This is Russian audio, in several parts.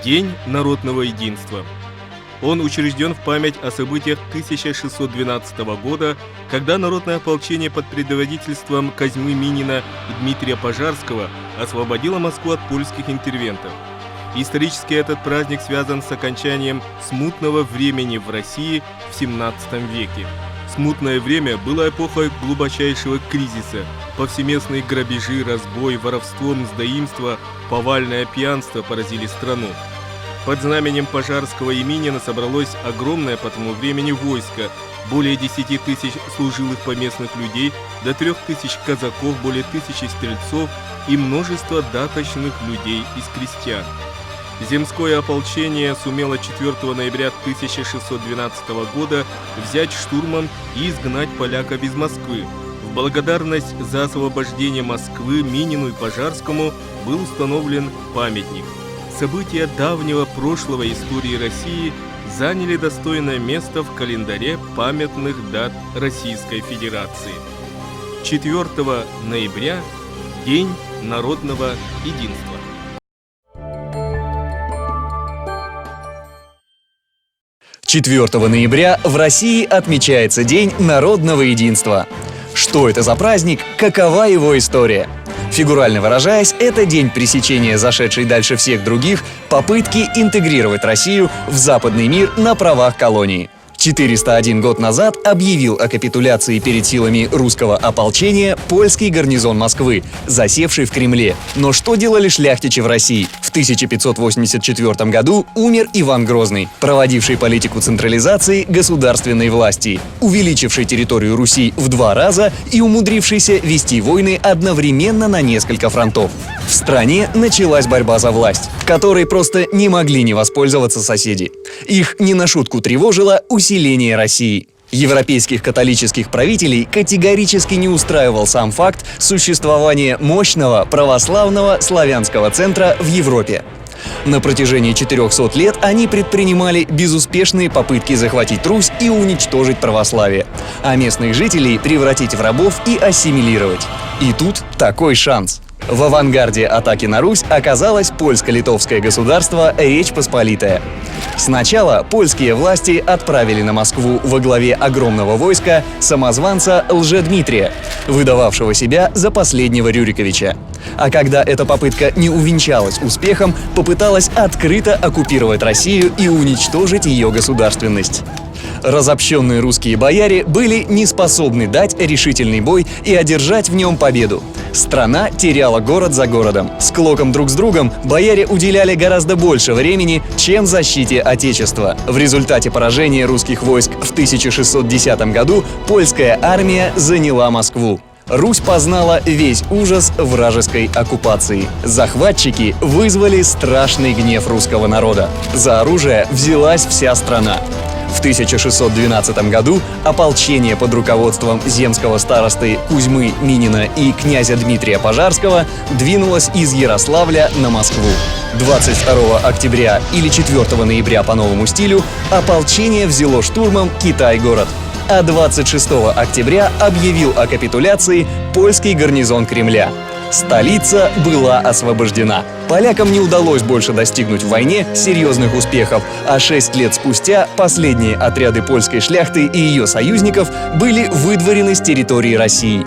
День народного единства. Он учрежден в память о событиях 1612 года, когда народное ополчение под предводительством Козьмы Минина и Дмитрия Пожарского освободило Москву от польских интервентов. Исторически этот праздник связан с окончанием смутного времени в России в XVII веке. Смутное время было эпохой глубочайшего кризиса. Повсеместные грабежи, разбой, воровство, мздоимство, повальное пьянство поразили страну. Под знаменем Пожарского и Минина собралось огромное по тому времени войско, более 10 тысяч служилых поместных людей, до 3000 казаков, более 1000 стрельцов и множество даточных людей из крестьян. Земское ополчение сумело 4 ноября 1612 года взять штурмом и изгнать поляков из Москвы. В благодарность за освобождение Москвы Минину и Пожарскому был установлен памятник. События давнего прошлого истории России заняли достойное место в календаре памятных дат Российской Федерации. 4 ноября – День народного единства. «4 ноября в России отмечается День народного единства». Что это за праздник? Какова его история? Фигурально выражаясь, это день пресечения зашедшей дальше всех других попытки интегрировать Россию в западный мир на правах колонии. 401 год назад объявил о капитуляции перед силами русского ополчения польский гарнизон Москвы, засевший в Кремле. Но что делали шляхтичи в России? В 1584 году умер Иван Грозный, проводивший политику централизации государственной власти, увеличивший территорию Руси в 2 раза и умудрившийся вести войны одновременно на несколько фронтов. В стране началась борьба за власть, которой просто не могли не воспользоваться соседи. Их не на шутку тревожило усиление России. Европейских католических правителей категорически не устраивал сам факт существования мощного православного славянского центра в Европе. На протяжении 400 лет они предпринимали безуспешные попытки захватить Русь и уничтожить православие, а местных жителей превратить в рабов и ассимилировать. И тут такой шанс. В авангарде атаки на Русь оказалось польско-литовское государство Речь Посполитая. Сначала польские власти отправили на Москву во главе огромного войска самозванца Лжедмитрия, выдававшего себя за последнего Рюриковича. А когда эта попытка не увенчалась успехом, попыталась открыто оккупировать Россию и уничтожить ее государственность. Разобщенные русские бояре были не способны дать решительный бой и одержать в нем победу. Страна теряла город за городом. Склоком друг с другом бояре уделяли гораздо больше времени, чем защите Отечества. В результате поражения русских войск в 1610 году польская армия заняла Москву. Русь познала весь ужас вражеской оккупации. Захватчики вызвали страшный гнев русского народа. За оружие взялась вся страна. В 1612 году ополчение под руководством земского старосты Кузьмы Минина и князя Дмитрия Пожарского двинулось из Ярославля на Москву. 22 октября или 4 ноября по новому стилю ополчение взяло штурмом Китай-город, а 26 октября объявил о капитуляции польский гарнизон Кремля. Столица была освобождена. Полякам не удалось больше достигнуть в войне серьезных успехов, а 6 лет спустя последние отряды польской шляхты и ее союзников были выдворены с территории России.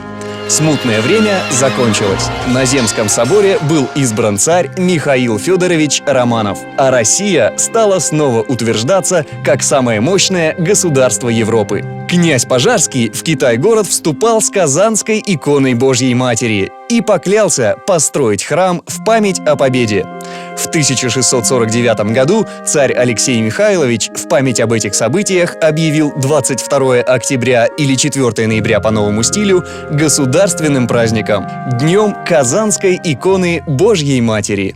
Смутное время закончилось. На Земском соборе был избран царь Михаил Федорович Романов, а Россия стала снова утверждаться как самое мощное государство Европы. Князь Пожарский в Китай-город вступал с казанской иконой Божьей Матери и поклялся построить храм в память о победе. В 1649 году царь Алексей Михайлович в память об этих событиях объявил 22 октября или 4 ноября по новому стилю государственным праздником – Днем Казанской иконы Божьей Матери.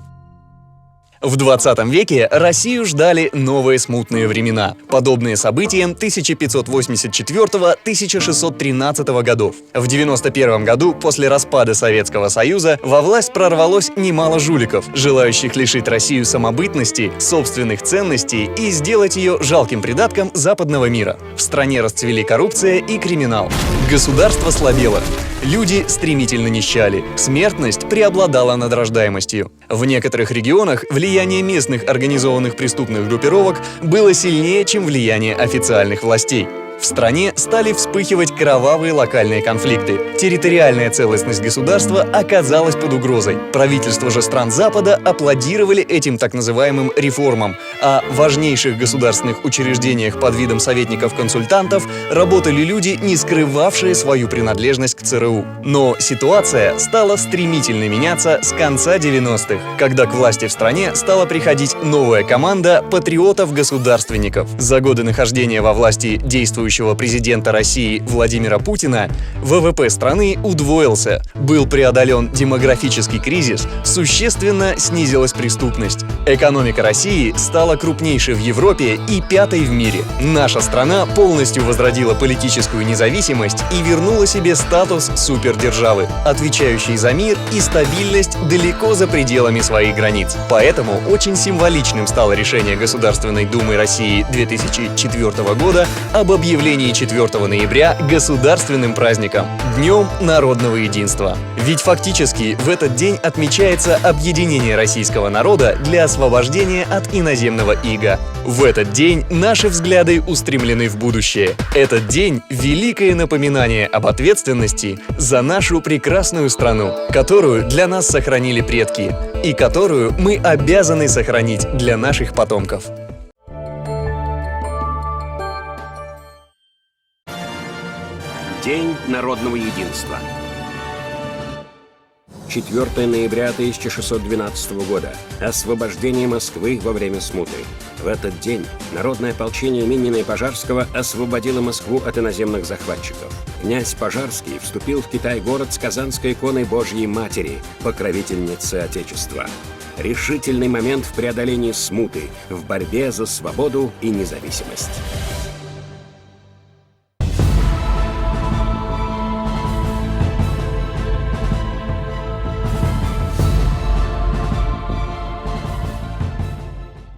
В 20 веке Россию ждали новые смутные времена, подобные событиям 1584-1613 годов. В 91 году, после распада Советского Союза, во власть прорвалось немало жуликов, желающих лишить Россию самобытности, собственных ценностей и сделать ее жалким придатком западного мира. В стране расцвели коррупция и криминал. Государство слабело. Люди стремительно нищали. Смертность преобладала над рождаемостью. В некоторых регионах влияние влияние местных организованных преступных группировок было сильнее, чем влияние официальных властей. В стране стали вспыхивать кровавые локальные конфликты. Территориальная целостность государства оказалась под угрозой. Правительства же стран Запада аплодировали этим так называемым реформам, а в важнейших государственных учреждениях под видом советников-консультантов работали люди, не скрывавшие свою принадлежность к ЦРУ. Но ситуация стала стремительно меняться с конца 90-х, когда к власти в стране стала приходить новая команда патриотов-государственников. За годы нахождения во власти действующего президента России Владимира Путина ВВП страны удвоился, был преодолен демографический кризис, существенно снизилась преступность. Экономика России стала крупнейшей в Европе и пятой в мире. Наша страна полностью возродила политическую независимость и вернула себе статус супердержавы, отвечающей за мир и стабильность далеко за пределами своих границ. Поэтому очень символичным стало решение Государственной Думы России 2004 года об объявлении 4 ноября государственным праздником – Днем народного единства. Ведь фактически в этот день отмечается объединение российского народа для освобождения от иноземного ига. В этот день наши взгляды устремлены в будущее. Этот день – великое напоминание об ответственности за нашу прекрасную страну, которую для нас сохранили предки и которую мы обязаны сохранить для наших потомков. День народного единства. 4 ноября 1612 года. Освобождение Москвы во время смуты. В этот день народное ополчение Минина и Пожарского освободило Москву от иноземных захватчиков. Князь Пожарский вступил в Китай-город с казанской иконой Божьей Матери, покровительницы Отечества. Решительный момент в преодолении смуты, в борьбе за свободу и независимость.